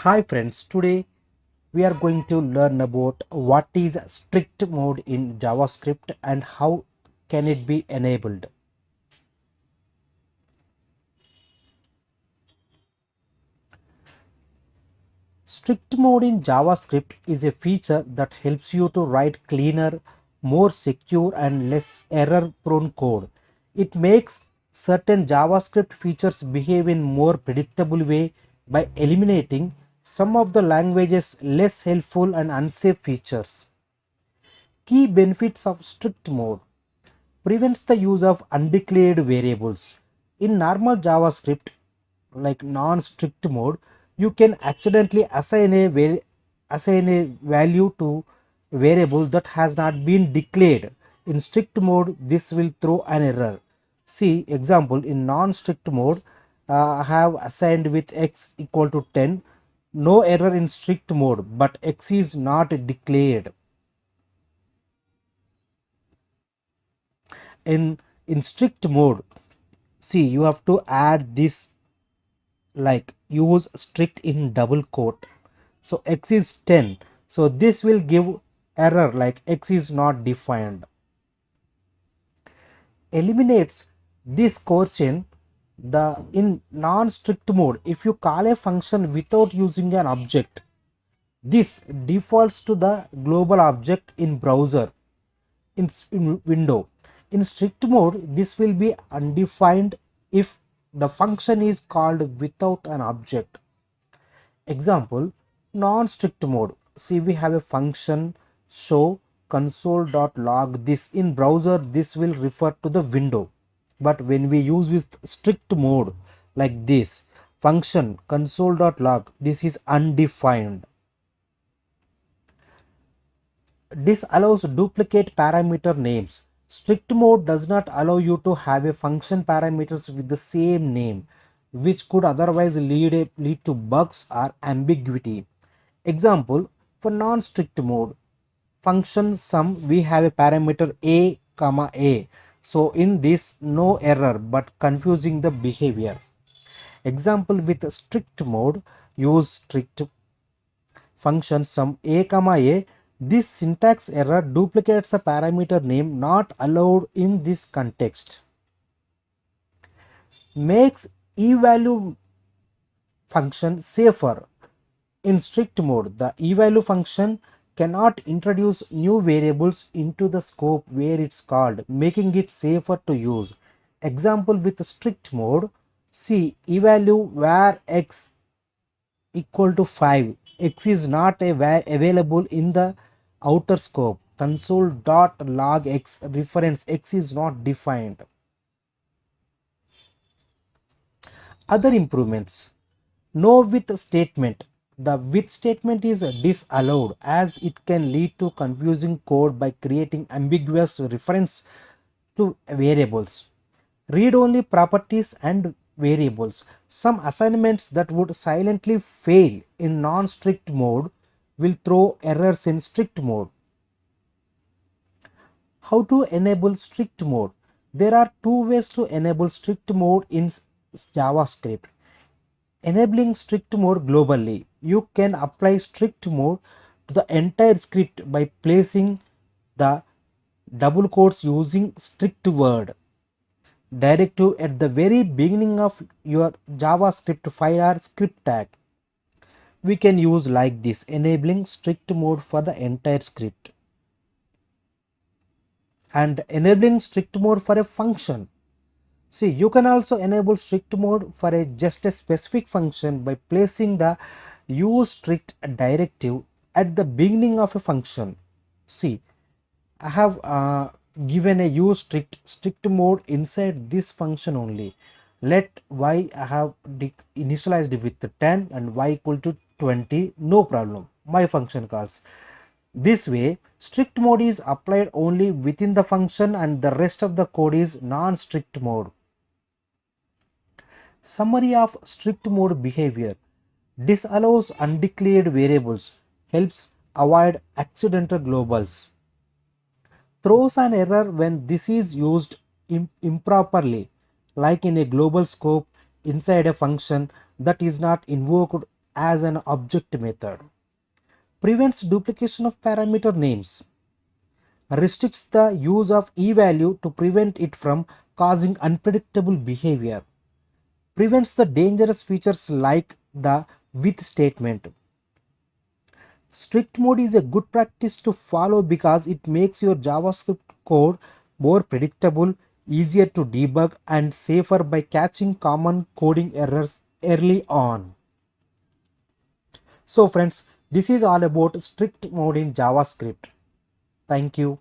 Hi friends, today we are going to learn about what is strict mode in JavaScript and how can it be enabled. Strict mode in JavaScript is a feature that helps you to write cleaner, more secure and less error prone code. It makes certain JavaScript features behave in more predictable way by eliminating some of the language's less helpful and unsafe features. Key benefits of strict mode: prevents the use of undeclared variables. In normal JavaScript, like non-strict mode, you can accidentally assign a value to a variable that has not been declared. In strict mode, this will throw an error. See example, in non-strict mode, I have assigned with x equal to 10. No error in strict mode, but x is not declared. In strict mode, see, you have to add this, like use strict in double quote. So x is 10, so this will give error like x is not defined. Eliminates this coercion. The in non-strict mode, if you call a function without using an object, this defaults to the global object in browser in window. In strict mode, this will be undefined if the function is called without an object. Example, non-strict mode. See, we have a function show console.log. This in browser, this will refer to the window. But when we use with strict mode like this, function console.log, this is undefined. This allows duplicate parameter names. Strict mode does not allow you to have a function parameters with the same name, which could otherwise lead to bugs or ambiguity. Example, for non-strict mode, function sum, we have a parameter a comma a. So in this, no error but confusing the behavior. Example, with strict mode, use strict function sum a comma a. This syntax error duplicates a parameter name not allowed in this context. Makes evalue function safer. In strict mode, the evalue function cannot introduce new variables into the scope where it's called, making it safer to use. Example, with strict mode, see evalue where x equal to 5. X is not available in the outer scope. Console.log x reference x is not defined. Other improvements: no with statement. The with statement is disallowed as it can lead to confusing code by creating ambiguous reference to variables. Read only properties and variables. Some assignments that would silently fail in non-strict mode will throw errors in strict mode. How to enable strict mode? There are two ways to enable strict mode in JavaScript. Enabling strict mode globally. You can apply strict mode to the entire script by placing the double quotes using strict word directive at the very beginning of your JavaScript file or script tag. We can use like this, enabling strict mode for the entire script and enabling strict mode for a function. See, you can also enable strict mode for just a specific function by placing the use strict directive at the beginning of a function. See, I have given a use strict mode inside this function only. Let y I have initialized with 10 and y equal to 20, no problem, my function calls. This way, strict mode is applied only within the function and the rest of the code is non-strict mode. Summary of strict mode behavior: disallows undeclared variables, helps avoid accidental globals, throws an error when this is used improperly, like in a global scope inside a function that is not invoked as an object method, prevents duplication of parameter names, restricts the use of e-value to prevent it from causing unpredictable behavior, prevents the dangerous features like the with statement. Strict mode is a good practice to follow because it makes your JavaScript code more predictable, easier to debug, and safer by catching common coding errors early on. So friends, this is all about strict mode in JavaScript. Thank you.